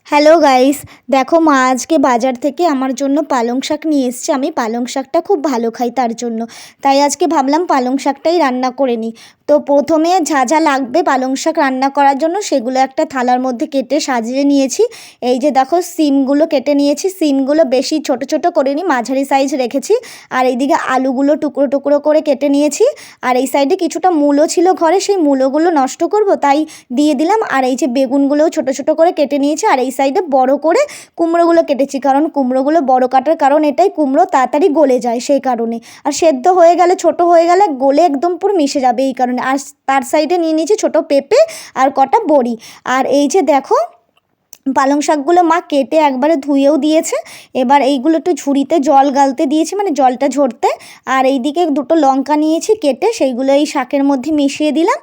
Hello guys, দেখো মা আজকে বাজার থেকে আমার জন্য পালং শাক নিয়ে এসছে। আমি পালং শাকটা খুব ভালো খাই, তার জন্য তাই আজকে ভাবলাম পালং শাকটাই রান্না করে নিই। তো প্রথমে যা যা লাগবে পালং শাক রান্না করার জন্য সেগুলো একটা থালার মধ্যে কেটে সাজিয়ে নিয়েছি। এই যে দেখো সিমগুলো কেটে নিয়েছি, সিমগুলো বেশি ছোট ছোট করে নিই, মাঝারি সাইজ রেখেছি। আর এইদিকে আলুগুলো টুকরো টুকরো করে কেটে নিয়েছি। আর এই সাইডে কিছুটা মূলো ছিল ঘরে, সেই মূলোগুলো নষ্ট করব তাই দিয়ে দিলাম। আর এই যে বেগুনগুলোও ছোট ছোট করে কেটে নিয়েছি। আর এই সাইডে বড় করে কুমড়োগুলো কেটেছি, কারণ কুমড়োগুলো বড় কাটার কারণ এটাই, কুমড়ো তাড়াতাড়ি গলে যায় সেই কারণে। আর সেদ্ধ হয়ে গেলে, ছোট হয়ে গেলে গলে একদম পুরো মিশে যাবে এই কারণে। আর তার সাইডে নিয়ে নিয়েছি ছোট পেঁপে আর কটা বড়ি। আর এই যে দেখো পালং শাকগুলো মা কেটে একবারে ধুয়েও দিয়েছে। এবার এইগুলো একটু ঝুড়িতে জল গালতে দিয়েছি, মানে জলটা ঝরতে। আর এইদিকে দুটো লঙ্কা নিয়েছি কেটে, সেইগুলো এই শাকের মধ্যে মিশিয়ে দিলাম।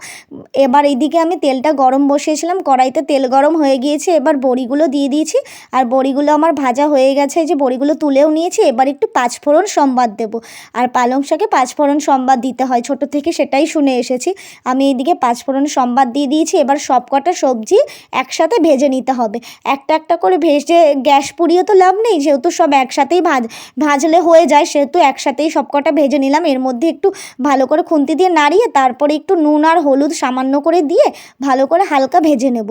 এবার এইদিকে আমি তেলটা গরম বসিয়েছিলাম, কড়াইতে তেল গরম হয়ে গিয়েছে। এবার বড়িগুলো দিয়ে দিয়েছি। আর বড়িগুলো আমার ভাজা হয়ে গেছে, এই যে বড়িগুলো তুলেও নিয়েছি। এবার একটু পাঁচফোড়ন সম্বাদ দেবো। আর পালং শাকে পাঁচফোড়ন সম্বাদ দিতে হয়, ছোটো থেকে সেটাই শুনে এসেছি। আমি এইদিকে পাঁচফোড়ন সম্বাদ দিয়ে দিয়েছি। এবার সব কটা সবজি একসাথে ভেজে নিতে হবে। একটা একটা করে ভেজে গ্যাস পুড়িয়ে তো লাভ নেই, যেহেতু সব একসাথেই ভাজলে হয়ে যায়, সেহেতু একসাথেই সব কটা ভেজে নিলাম। এর মধ্যে একটু ভালো করে খুন্তি দিয়ে নাড়িয়ে তারপরে একটু নুন আর হলুদ সামান্য করে দিয়ে ভালো করে হালকা ভেজে নেব।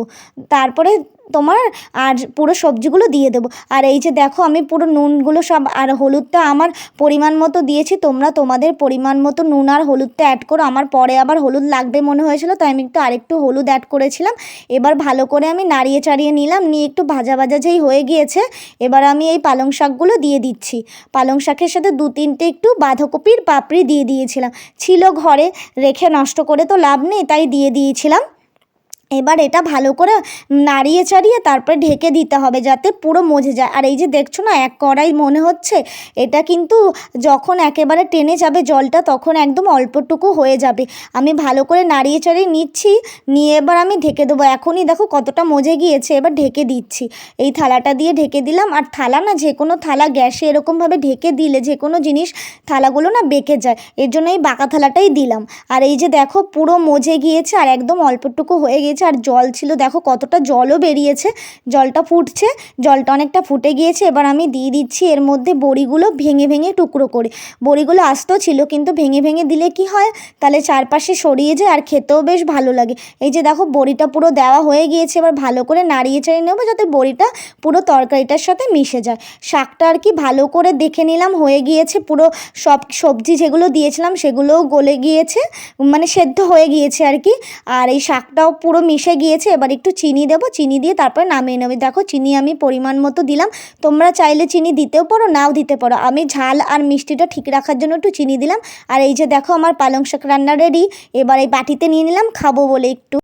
তারপরে তোমার আর পুরো সবজিগুলো দিয়ে দেবো। আর এই যে দেখো আমি পুরো নুনগুলো সব আর হলুদটা আমার পরিমাণ মতো দিয়েছি, তোমরা তোমাদের পরিমাণ মতো নুন আর হলুদটা অ্যাড করো। আমার পরে আবার হলুদ লাগবে মনে হয়েছিল, তাই আমি আরেকটু হলুদ অ্যাড করেছিলাম। এবার ভালো করে আমি নাড়িয়ে চাড়িয়ে নিলাম, নিয়ে একটু ভাজা ভাজা যেই হয়ে গিয়েছে, এবার আমি এই পালং শাকগুলো দিয়ে দিচ্ছি। পালং শাকের সাথে দু তিনটে একটু বাঁধাকপির পাপড়ি দিয়ে দিয়েছিলাম, ছিল ঘরে, রেখে নষ্ট করে তো লাভ নেই, তাই দিয়ে দিয়েছিলাম। এবার এটা ভালো করে নাড়িয়ে চাড়িয়ে তারপরে ঢেকে দিতে হবে, যাতে পুরো মজে যায়। আর এই যে দেখছো না, এক কড়াই মনে হচ্ছে, এটা কিন্তু যখন একেবারে টেনে যাবে জলটা, তখন একদম অল্পটুকু হয়ে যাবে। আমি ভালো করে নাড়িয়ে চাড়িয়ে নিচ্ছি, নিয়ে এবার আমি ঢেকে দেবো। এখনই দেখো কতটা মজে গিয়েছে, এবার ঢেকে দিচ্ছি। এই থালাটা দিয়ে ঢেকে দিলাম। আর থালা না, যে কোনো থালা গ্যাসে এরকমভাবে ঢেকে দিলে যে কোনো জিনিস থালাগুলো না বেঁকে যায়, এর জন্য এই বাঁকা থালাটাই দিলাম। আর এই যে দেখো পুরো মজে গিয়েছে, আর একদম অল্পটুকু হয়ে গিয়েছে। আর জল ছিল দেখো কতটা জলও বেরিয়েছে, জলটা ফুটছে, জলটা অনেকটা ফুটে গিয়েছে। এবার আমি দিয়ে দিচ্ছি এর মধ্যে বড়িগুলো ভেঙে ভেঙে টুকরো করে। বড়িগুলো আস্ত ছিল, কিন্তু ভেঙে ভেঙে দিলে কি হয়, তাহলে চারপাশে ছড়িয়ে যায় আর খেতেও বেশ ভালো লাগে। এই যে দেখো বড়িটা পুরো দেওয়া হয়ে গিয়েছে। এবার ভালো করে নাড়িয়ে চাড়িয়ে নেবো, যাতে বড়িটা পুরো তরকারিটার সাথে মিশে যায়। শাকটা আর কি ভালো করে দেখে নিলাম হয়ে গিয়েছে, পুরো সব সবজি যেগুলো দিয়েছিলাম সেগুলোও গলে গিয়েছে, মানে সেদ্ধ হয়ে গিয়েছে আর কি। আর এই শাকটাও পুরো মিশে গিয়েছে। এবার একটু চিনি দেবো, চিনি দিয়ে তারপরে নামিয়ে নেবে। দেখো চিনি আমি পরিমাণ মতো দিলাম, তোমরা চাইলে চিনি দিতেও পারো, নাও দিতে পারো। আমি ঝাল আর মিষ্টিটা ঠিক রাখার জন্য একটু চিনি দিলাম। আর এই যে দেখো আমার পালং শাক রান্না রেডি। এবার এই বাটিতে নিয়ে নিলাম, খাবো বলে একটু।